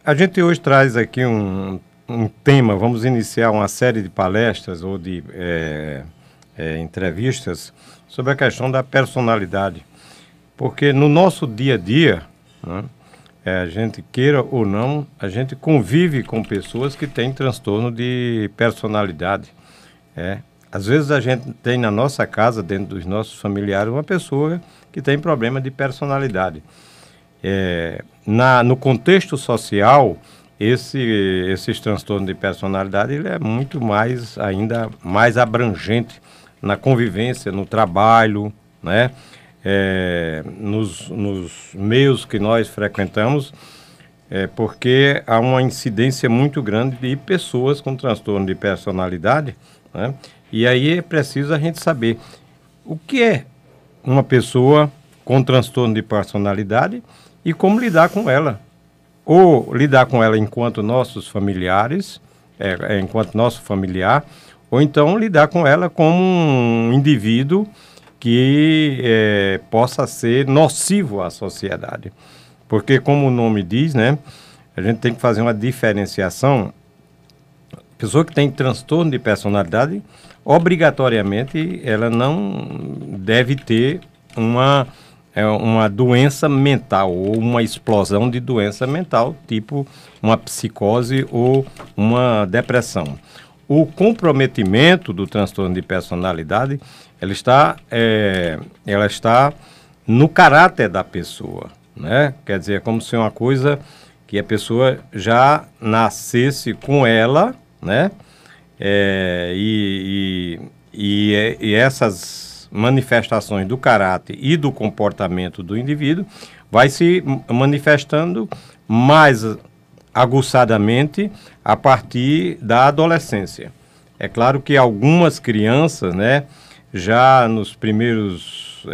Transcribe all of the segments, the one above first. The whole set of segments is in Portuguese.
A gente hoje traz aqui um tema, vamos iniciar uma série de palestras ou de entrevistas sobre a questão da personalidade. Porque no nosso dia a dia, né, a gente queira ou não, a gente convive com pessoas que têm transtorno de personalidade. Às vezes a gente tem na nossa casa, dentro dos nossos familiares, uma pessoa que tem problema de personalidade. No contexto social, esses transtornos de personalidade ele é muito mais, ainda mais abrangente na convivência, no trabalho, né? Nos meios que nós frequentamos, porque há uma incidência muito grande de pessoas com transtorno de personalidade, né? E aí é preciso a gente saber o que é uma pessoa com transtorno de personalidade e como lidar com ela. Ou lidar com ela enquanto nossos familiares, enquanto nosso familiar, ou então lidar com ela como um indivíduo que possa ser nocivo à sociedade. Porque, como o nome diz, né, a gente tem que fazer uma diferenciação. Pessoa que tem transtorno de personalidade, obrigatoriamente, ela não deve ter uma doença mental ou uma explosão de doença mental, tipo uma psicose ou uma depressão. O comprometimento do transtorno de personalidade, ela está no caráter da pessoa, né? Quer dizer, é como se uma coisa que a pessoa já nascesse com ela, né? E essas manifestações do caráter e do comportamento do indivíduo vai se manifestando mais aguçadamente a partir da adolescência. É claro que algumas crianças, né, já nos primeiros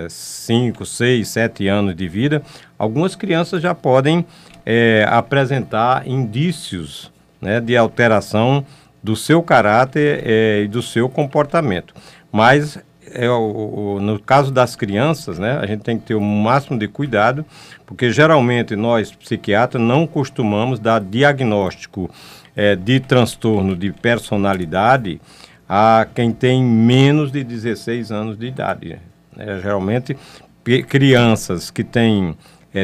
5, 6, 7 anos de vida, algumas crianças já podem apresentar indícios, né, de alteração do seu caráter e do seu comportamento. Mas no caso das crianças, né, a gente tem que ter o máximo de cuidado, porque geralmente nós, psiquiatras, não costumamos dar diagnóstico de transtorno de personalidade a quem tem menos de 16 anos de idade. Geralmente, crianças que têm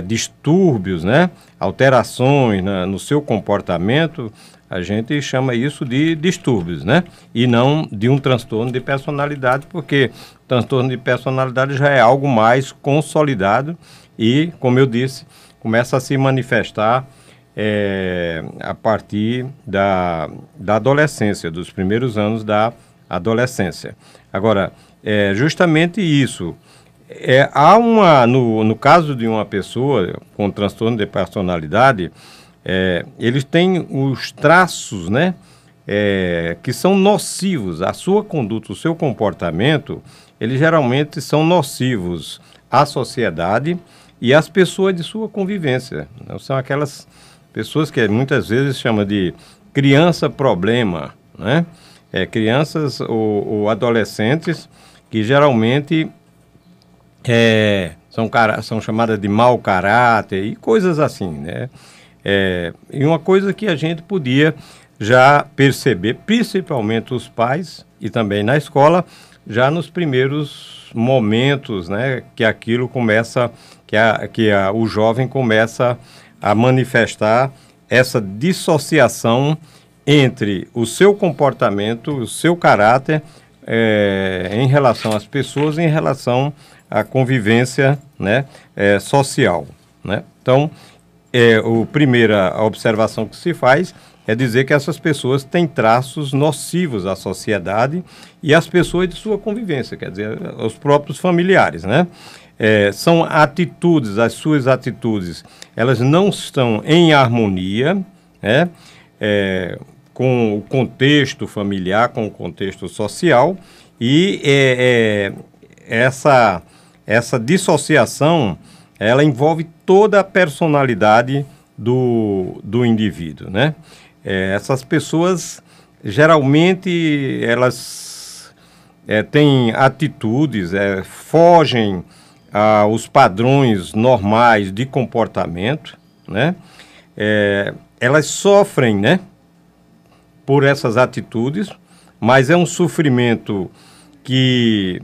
distúrbios, né, alterações no seu comportamento, a gente chama isso de distúrbios, né? E não de um transtorno de personalidade, porque o transtorno de personalidade já é algo mais consolidado e, como eu disse, começa a se manifestar a partir da adolescência, dos primeiros anos da adolescência. Agora, justamente isso. No caso de uma pessoa com transtorno de personalidade, eles têm os traços, né, que são nocivos. A sua conduta, o seu comportamento, eles geralmente são nocivos à sociedade e às pessoas de sua convivência. Então, são aquelas pessoas que muitas vezes chamam de criança-problema, né? Crianças ou adolescentes que geralmente são chamadas de mau caráter e coisas assim, né? E uma coisa que a gente podia já perceber, principalmente os pais e também na escola, já nos primeiros momentos, né, que aquilo começa, o jovem começa a manifestar essa dissociação entre o seu comportamento, o seu caráter em relação às pessoas, em relação à convivência, né, social, né? Então, a primeira observação que se faz é dizer que essas pessoas têm traços nocivos à sociedade e às pessoas de sua convivência, quer dizer, aos próprios familiares, né? São atitudes, as suas atitudes, elas não estão em harmonia, né, com o contexto familiar, com o contexto social, e essa dissociação, ela envolve toda a personalidade do indivíduo, né? Essas pessoas, geralmente, elas têm atitudes, fogem aos padrões normais de comportamento, né? elas sofrem, né, por essas atitudes, mas é um sofrimento que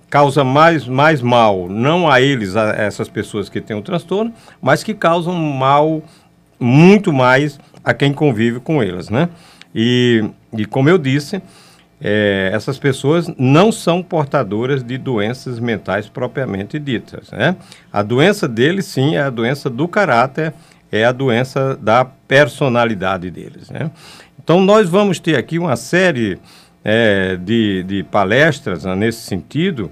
causa mais mal, não a eles, a essas pessoas que têm o transtorno, mas que causam mal muito mais a quem convive com elas, né? E como eu disse, essas pessoas não são portadoras de doenças mentais propriamente ditas, né? A doença deles, sim, é a doença do caráter, é a doença da personalidade deles, né? Então, nós vamos ter aqui uma série de palestras, né, nesse sentido,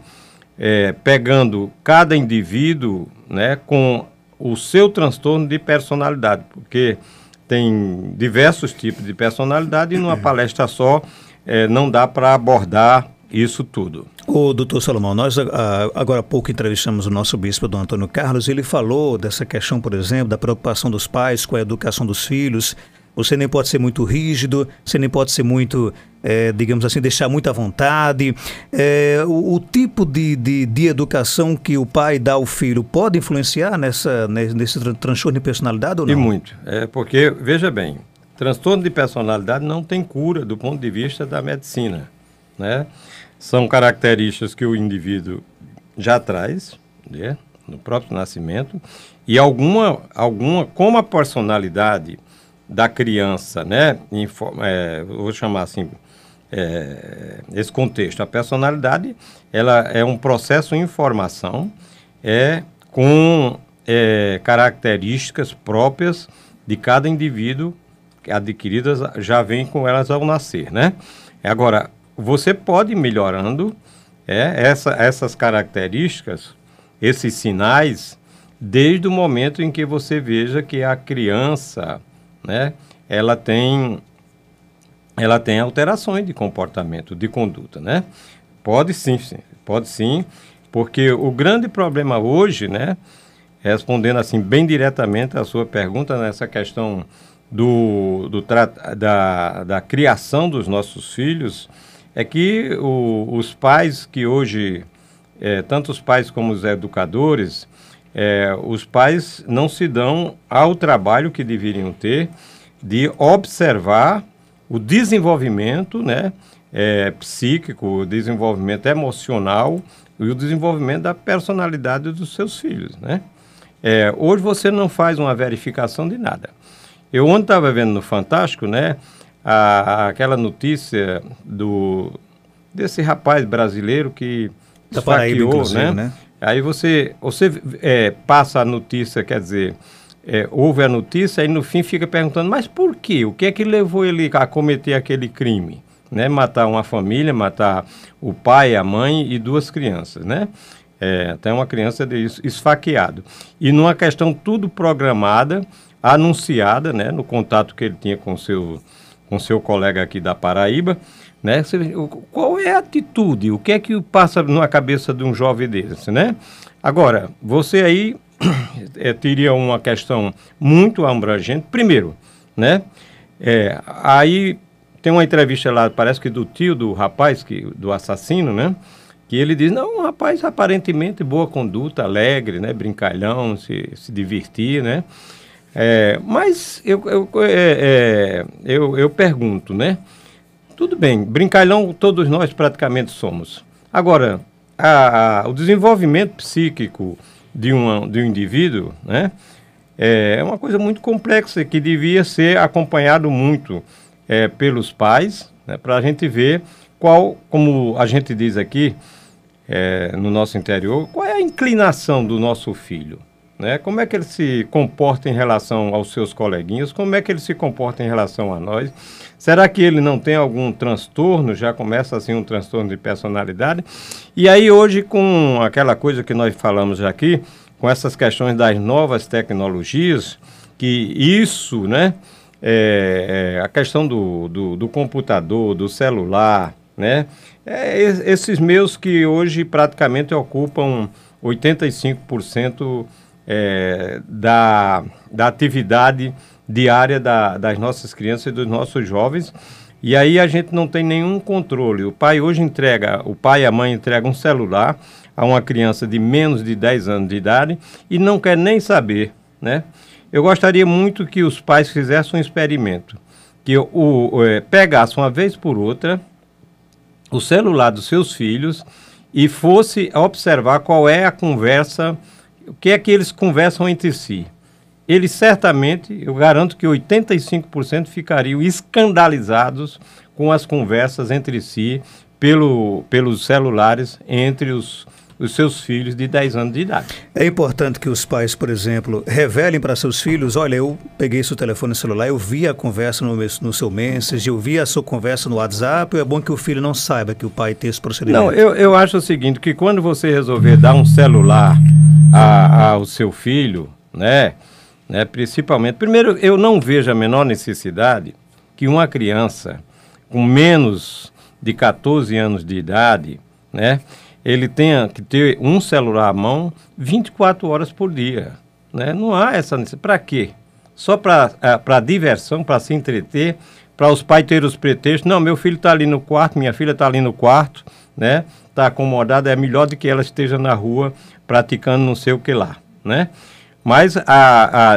pegando cada indivíduo, né, com o seu transtorno de personalidade, porque tem diversos tipos de personalidade e numa palestra só não dá para abordar isso tudo. O doutor Salomão, nós agora há pouco entrevistamos o nosso bispo, Dom Antônio Carlos, ele falou dessa questão, por exemplo, da preocupação dos pais com a educação dos filhos. Você nem pode ser muito rígido, você nem pode ser muito, digamos assim, deixar muito à vontade. O tipo de educação que o pai dá ao filho pode influenciar nesse transtorno de personalidade ou não? E muito. Porque, veja bem, transtorno de personalidade não tem cura do ponto de vista da medicina, né? São características que o indivíduo já traz, né, no próprio nascimento, e alguma como a personalidade da criança, né, vou chamar assim, esse contexto, a personalidade, ela é um processo em formação, com características próprias de cada indivíduo, adquiridas, já vem com elas ao nascer, né? Agora, você pode ir melhorando essas características, esses sinais, desde o momento em que você veja que a criança, né, ela tem alterações de comportamento, de conduta, né? Pode sim, porque o grande problema hoje, né, respondendo assim bem diretamente a sua pergunta nessa questão da criação dos nossos filhos, é que os pais que hoje, tanto os pais como os educadores, os pais não se dão ao trabalho que deveriam ter de observar o desenvolvimento, né, psíquico, o desenvolvimento emocional e o desenvolvimento da personalidade dos seus filhos, né? Hoje você não faz uma verificação de nada. Eu ontem estava vendo no Fantástico, né, aquela notícia desse rapaz brasileiro que esfaqueou, né? Aí você passa a notícia, quer dizer, ouve a notícia e no fim fica perguntando, mas por quê? O que é que levou ele a cometer aquele crime? Né? Matar uma família, matar o pai, a mãe e 2 crianças, né? Até uma criança esfaqueado. E numa questão tudo programada, anunciada, né, no contato que ele tinha com seu colega aqui da Paraíba, né? Qual é a atitude? O que é que passa na cabeça de um jovem desse, né? Agora, você aí teria uma questão muito abrangente. Primeiro, né? Aí tem uma entrevista lá, parece que do tio do rapaz, do assassino, né? Que ele diz, não, um rapaz aparentemente boa conduta, alegre, né? Brincalhão, se divertir, né? Mas eu pergunto, né? Tudo bem, brincalhão todos nós praticamente somos. Agora, o desenvolvimento psíquico de um indivíduo, né, é uma coisa muito complexa que devia ser acompanhado muito pelos pais, né, para a gente ver como a gente diz aqui no nosso interior, qual é a inclinação do nosso filho. Né? Como é que ele se comporta em relação aos seus coleguinhas? Como é que ele se comporta em relação a nós? Será que ele não tem algum transtorno? Já começa assim um transtorno de personalidade? E aí hoje com aquela coisa que nós falamos aqui, com essas questões das novas tecnologias, que isso, né? A questão do computador, do celular, né? Esses meios que hoje praticamente ocupam 85% da atividade diária das nossas crianças e dos nossos jovens, e aí a gente não tem nenhum controle. O pai e a mãe entregam um celular a uma criança de menos de 10 anos de idade e não quer nem saber, né? eu gostaria muito que os pais fizessem um experimento, que pegassem uma vez por outra o celular dos seus filhos e fosse observar qual é a conversa, o que é que eles conversam entre si. Eles certamente, eu garanto que 85% ficariam escandalizados com as conversas entre si pelos celulares entre os seus filhos de 10 anos de idade. É importante que os pais, por exemplo, revelem para seus filhos, olha, eu peguei seu telefone celular, eu vi a conversa no seu message, eu vi a sua conversa no WhatsApp, é bom que o filho não saiba que o pai tem esse procedimento. Não, eu acho o seguinte, que quando você resolver dar um celular ao seu filho, né, principalmente, primeiro, eu não vejo a menor necessidade que uma criança com menos de 14 anos de idade, né, ele tenha que ter um celular à mão 24 horas por dia, né? Não há essa necessidade. Para quê? Só para diversão, para se entreter, para os pais terem os pretextos. Não, meu filho está ali no quarto, minha filha está ali no quarto, né? Está acomodada, é melhor do que ela esteja na rua praticando não sei o que lá, né? Mas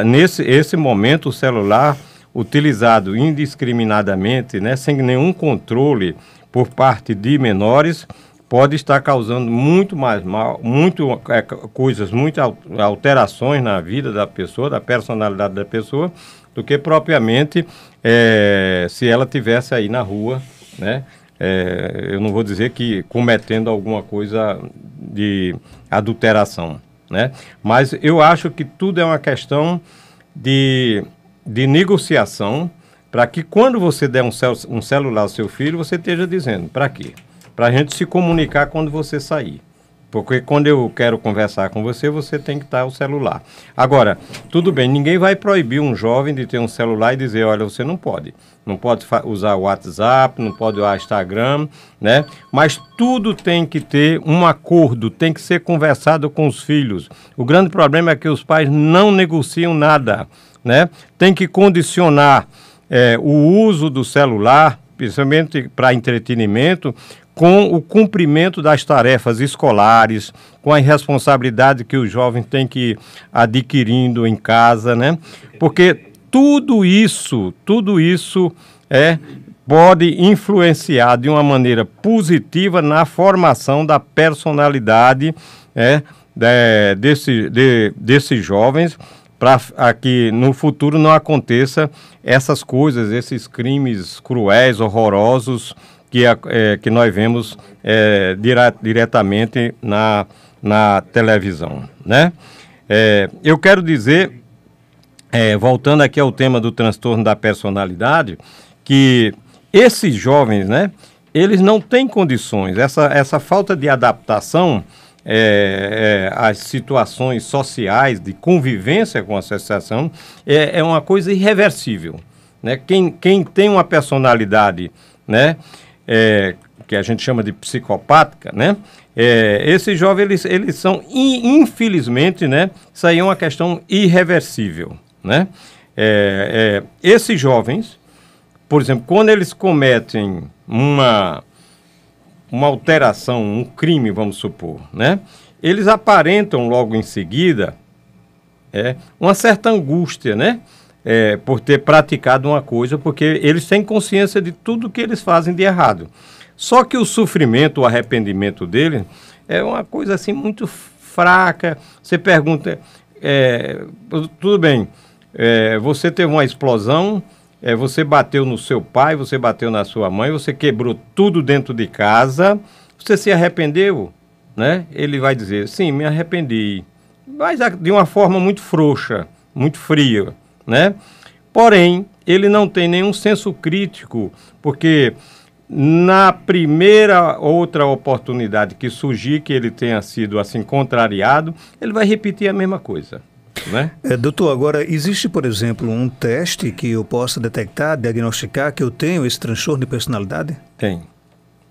nesse momento o celular utilizado indiscriminadamente, né, sem nenhum controle por parte de menores, pode estar causando muito mais mal, coisas, muitas alterações na vida da pessoa, da personalidade da pessoa, do que propriamente se ela tivesse aí na rua, né? Eu não vou dizer que cometendo alguma coisa de adulteração, né? Mas eu acho que tudo é uma questão de negociação, para que quando você der um celular ao seu filho, você esteja dizendo, para quê? Para a gente se comunicar quando você sair. Porque quando eu quero conversar com você, você tem que estar o celular. Agora, tudo bem, ninguém vai proibir um jovem de ter um celular e dizer, olha, você não pode. Não pode usar o WhatsApp, não pode usar Instagram, né? Mas tudo tem que ter um acordo, tem que ser conversado com os filhos. O grande problema é que os pais não negociam nada, né? Tem que condicionar o uso do celular, principalmente para entretenimento, com o cumprimento das tarefas escolares, com a responsabilidade que o jovem tem que ir adquirindo em casa, né? Porque tudo isso pode influenciar de uma maneira positiva na formação da personalidade desses jovens, para que no futuro não aconteça essas coisas, esses crimes cruéis, horrorosos, que nós vemos diretamente na televisão, né? Eu quero dizer, voltando aqui ao tema do transtorno da personalidade, que esses jovens, né, eles não têm condições, essa falta de adaptação às situações sociais, de convivência com a associação, é uma coisa irreversível, né? Quem tem uma personalidade, né, que a gente chama de psicopática, né? Esses jovens, eles são, infelizmente, né? Isso aí é uma questão irreversível, né? Esses jovens, por exemplo, quando eles cometem uma alteração, um crime, vamos supor, né? Eles aparentam logo em seguida uma certa angústia, né? Por ter praticado uma coisa, porque eles têm consciência de tudo que eles fazem de errado. Só que o sofrimento, o arrependimento deles é uma coisa assim muito fraca. Você pergunta, tudo bem, você teve uma explosão, você bateu no seu pai, você bateu na sua mãe, você quebrou tudo dentro de casa, você se arrependeu, né? Ele vai dizer, sim, me arrependi, mas de uma forma muito frouxa, muito fria, né? Porém, ele não tem nenhum senso crítico, porque na primeira outra oportunidade que surgir, que ele tenha sido assim contrariado, ele vai repetir a mesma coisa, né? Doutor, agora existe, por exemplo, um teste que eu possa detectar, diagnosticar que eu tenho esse transtorno de personalidade? Tem,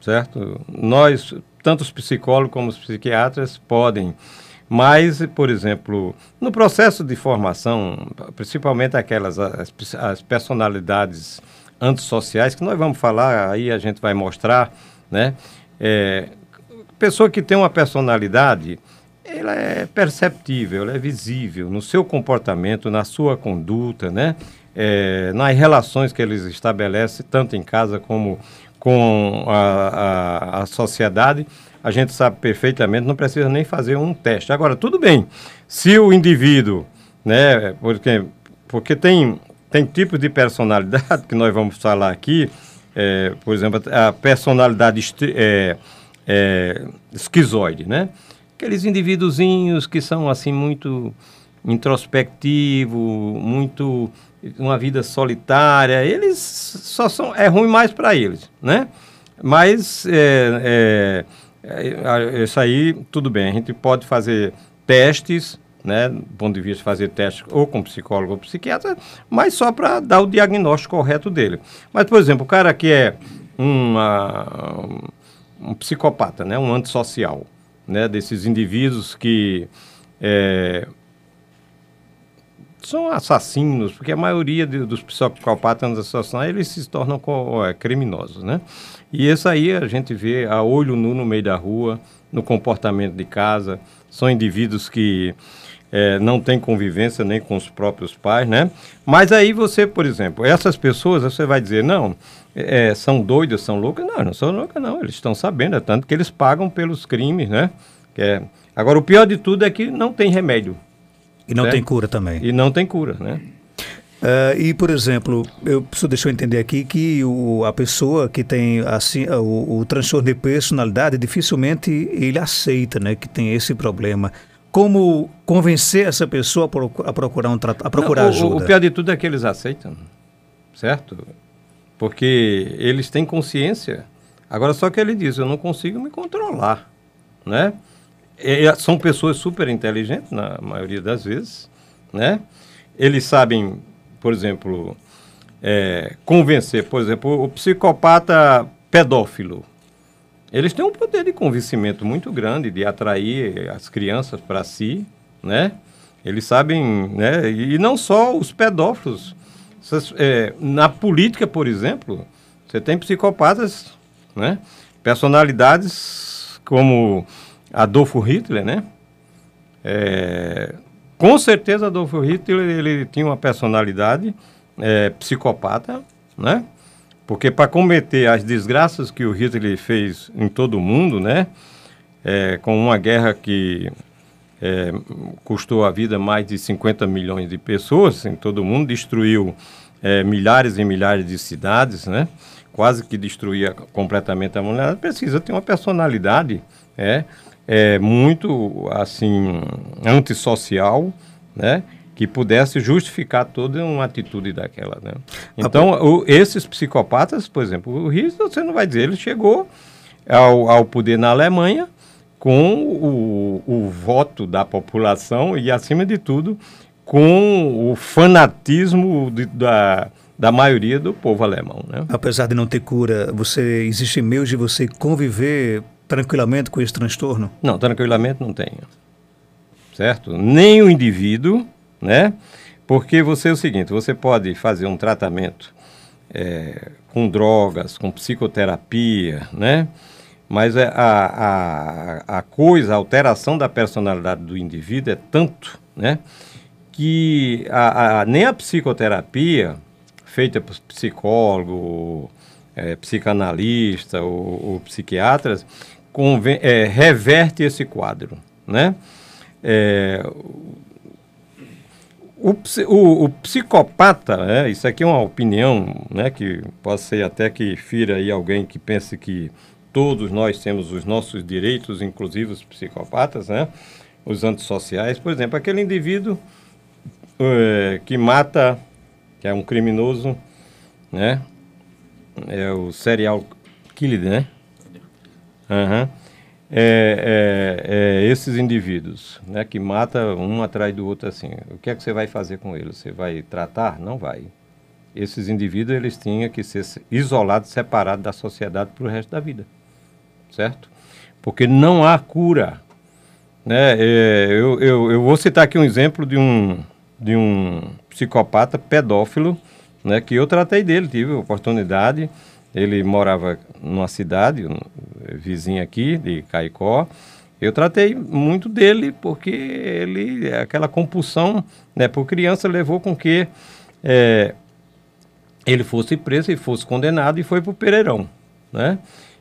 certo? Nós, tanto os psicólogos como os psiquiatras, podem. Mas, por exemplo, no processo de formação, principalmente as personalidades antissociais, que nós vamos falar, aí a gente vai mostrar, né? Pessoa que tem uma personalidade, Ela é perceptível, ela é visível no seu comportamento, na sua conduta, né? Nas relações que eles estabelecem, tanto em casa como com a sociedade. A gente sabe perfeitamente, não precisa nem fazer um teste. Agora, tudo bem, se o indivíduo, né, porque tem tipos de personalidade que nós vamos falar aqui, por exemplo, a personalidade esquizoide, né? Aqueles indivíduozinhos que são assim muito introspectivos, muito uma vida solitária, eles só são, é ruim mais para eles, né? Mas isso aí, tudo bem, a gente pode fazer testes, né, do ponto de vista de fazer testes ou com psicólogo ou psiquiatra, mas só para dar o diagnóstico correto dele. Mas, por exemplo, o cara que é um psicopata, né, um antissocial, né, desses indivíduos que são assassinos, porque a maioria dos psicopatas antissociais, eles se tornam criminosos, né? E isso aí a gente vê a olho nu no meio da rua, no comportamento de casa, são indivíduos que não têm convivência nem com os próprios pais, né? Mas aí você, por exemplo, essas pessoas, você vai dizer, não, são doidas, são loucas? Não, não são loucas não, eles estão sabendo, é tanto que eles pagam pelos crimes, né? Agora, o pior de tudo é que não tem remédio. E não tem cura também. E não tem cura, né? E, por exemplo, deixa eu entender aqui que a pessoa que tem assim, o transtorno de personalidade, dificilmente ele aceita, né, que tem esse problema. Como convencer essa pessoa a procurar ajuda? O pior de tudo é que eles aceitam, certo? Porque eles têm consciência. Agora, só que ele diz, eu não consigo me controlar, né? São pessoas super inteligentes, na maioria das vezes, né? Eles sabem, por exemplo, convencer, por exemplo, o psicopata pedófilo. Eles têm um poder de convencimento muito grande, de atrair as crianças para si, né? Eles sabem, né? E não só os pedófilos. Na política, por exemplo, você tem psicopatas, né? Personalidades como Adolfo Hitler, né? Com certeza Adolfo Hitler ele tinha uma personalidade psicopata, né? Porque para cometer as desgraças que o Hitler fez em todo o mundo, né? Com uma guerra que custou a vida mais de 50 milhões de pessoas em todo o mundo, destruiu milhares e milhares de cidades, né? Quase que destruía completamente a humanidade. Precisa ter uma personalidade muito assim antissocial, né? Que pudesse justificar toda uma atitude daquela, né? Então, esses psicopatas, por exemplo, o Hitler, você não vai dizer, ele chegou ao poder na Alemanha com o voto da população e, acima de tudo, com o fanatismo da maioria do povo alemão, né? Apesar de não ter cura, existe meios de você conviver tranquilamente com esse transtorno? Não, tranquilamente não tem, certo? Nem o indivíduo, né? Porque é o seguinte, você pode fazer um tratamento com drogas, com psicoterapia, né? Mas a alteração da personalidade do indivíduo é tanto, né? Que nem a psicoterapia feita por psicólogo, psicanalista ou psiquiatras reverte esse quadro, né? O psicopata, isso aqui é uma opinião, né, que pode ser até que fira aí alguém que pense que todos nós temos os nossos direitos, inclusive os psicopatas, né, os antissociais. Por exemplo, aquele indivíduo que mata, que é um criminoso, né, é o serial killer, né? Uhum. Esses indivíduos, né, que matam um atrás do outro assim, o que é que você vai fazer com eles? Você vai tratar? Não vai. Esses indivíduos, eles tinham que ser isolados, separados da sociedade para o resto da vida, certo? Porque não há cura, né? Eu vou citar aqui um exemplo de um psicopata pedófilo, né, que eu tratei dele, tive a oportunidade. Ele morava numa cidade vizinha aqui, de Caicó, Eu tratei muito dele porque aquela compulsão, né, por criança levou com que ele fosse preso e fosse condenado e foi para o Pereirão, né?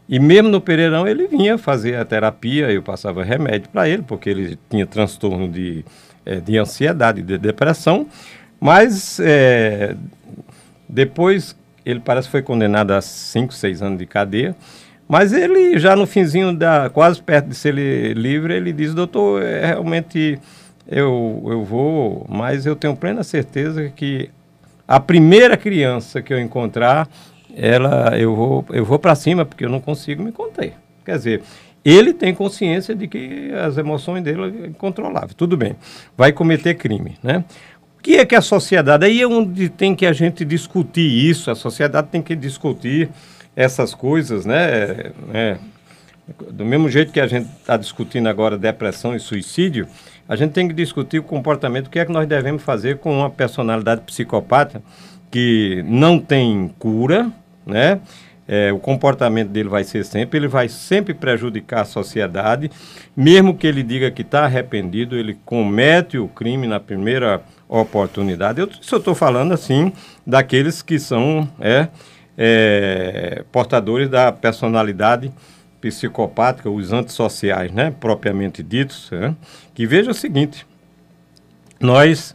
E mesmo no Pereirão ele vinha fazer a terapia, eu passava remédio para ele, porque ele tinha transtorno de ansiedade, de depressão, mas depois ele parece que foi condenado a 5, 6 anos de cadeia, mas ele já no finzinho, quase perto de ser livre, ele diz: doutor, realmente eu vou, mas eu tenho plena certeza que a primeira criança que eu encontrar, eu vou para cima, porque eu não consigo me conter. Quer dizer, ele tem consciência de que as emoções dele é incontrolável. Tudo bem, vai cometer crime, né? O que é que a sociedade... Aí é onde tem que a gente discutir isso, a sociedade tem que discutir essas coisas, né? Do mesmo jeito que a gente está discutindo agora depressão e suicídio, a gente tem que discutir o comportamento, o que é que nós devemos fazer com uma personalidade psicopata que não tem cura, né? O comportamento dele vai ser sempre, ele vai sempre prejudicar a sociedade, mesmo que ele diga que está arrependido, ele comete o crime na primeira oportunidade. Eu estou falando assim daqueles que são portadores da personalidade psicopática, os antissociais, né, propriamente ditos, né, que veja o seguinte: nós,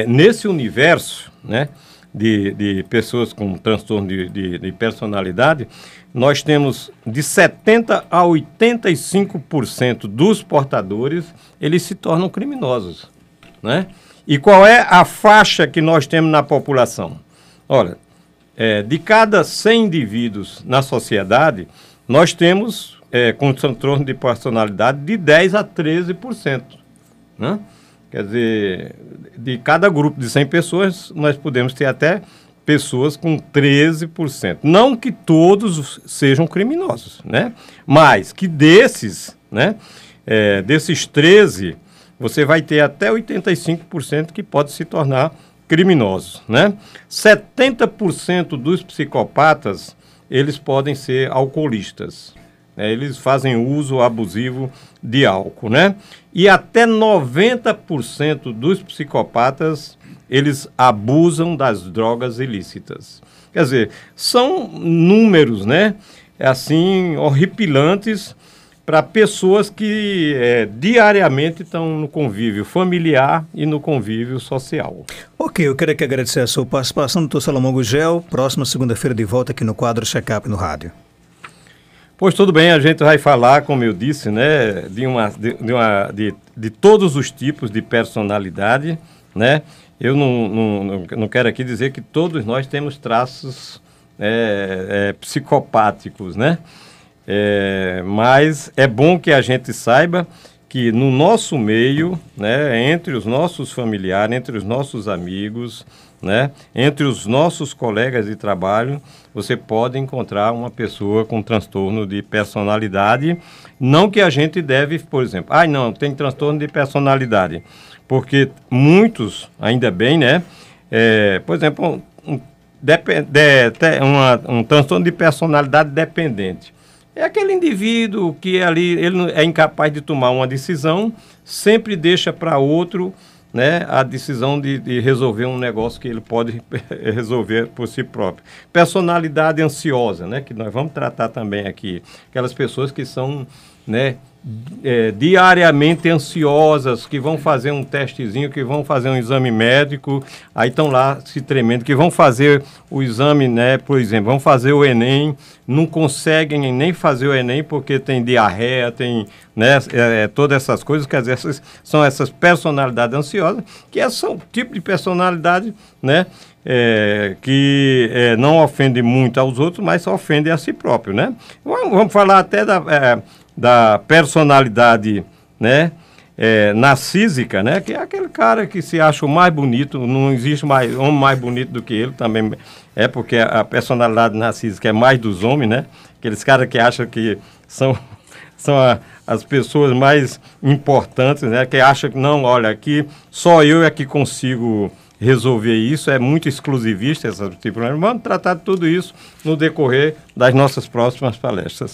nesse universo, né, de pessoas com transtorno de personalidade, nós temos de 70% a 85% dos portadores, eles se tornam criminosos, né? E qual é a faixa que nós temos na população? Olha, de cada 100 indivíduos na sociedade, nós temos, com transtorno de personalidade, de 10% a 13%. Né? Quer dizer, de cada grupo de 100 pessoas, nós podemos ter até pessoas com 13%. Não que todos sejam criminosos, né? Mas que desses, né, desses 13%, você vai ter até 85% que pode se tornar criminosos, né? 70% dos psicopatas, eles podem ser alcoolistas. Eles fazem uso abusivo de álcool, né? E até 90% dos psicopatas, eles abusam das drogas ilícitas. Quer dizer, são números, né, assim, horripilantes para pessoas que diariamente estão no convívio familiar e no convívio social. Ok, eu quero aqui agradecer a sua participação, doutor Salomão Gugel. Próxima segunda-feira de volta aqui no quadro Check-up no Rádio. Pois tudo bem, a gente vai falar, como eu disse, né, de todos os tipos de personalidade, né? Eu não quero aqui dizer que todos nós temos traços psicopáticos, né? Mas é bom que a gente saiba que no nosso meio, né, entre os nossos familiares, entre os nossos amigos, né, entre os nossos colegas de trabalho, você pode encontrar uma pessoa com transtorno de personalidade. Não que a gente deve, por exemplo, não, tem transtorno de personalidade, porque muitos, ainda bem, né, por exemplo, um transtorno de personalidade dependente. É aquele indivíduo que ali ele é incapaz de tomar uma decisão, sempre deixa para outro, né, a decisão de resolver um negócio que ele pode resolver por si próprio. Personalidade ansiosa, né, que nós vamos tratar também aqui. Aquelas pessoas que são, né, diariamente ansiosas, que vão fazer um testezinho, que vão fazer um exame médico, aí estão lá se tremendo, que vão fazer o exame, né, por exemplo, vão fazer o Enem, não conseguem nem fazer o Enem porque tem diarreia, tem, né, todas essas coisas, quer dizer, são essas personalidades ansiosas, que são um tipo de personalidade, né, que não ofende muito aos outros, mas ofende a si próprio, né? Vamos falar até da personalidade, né, narcísica, né, que é aquele cara que se acha o mais bonito, não existe homem mais bonito do que ele, também porque a personalidade narcísica é mais dos homens, né, aqueles caras que acham que são as pessoas mais importantes, né, que acham que não, olha, aqui só eu é que consigo resolver isso, é muito exclusivista esse tipo de problema. Vamos tratar de tudo isso no decorrer das nossas próximas palestras.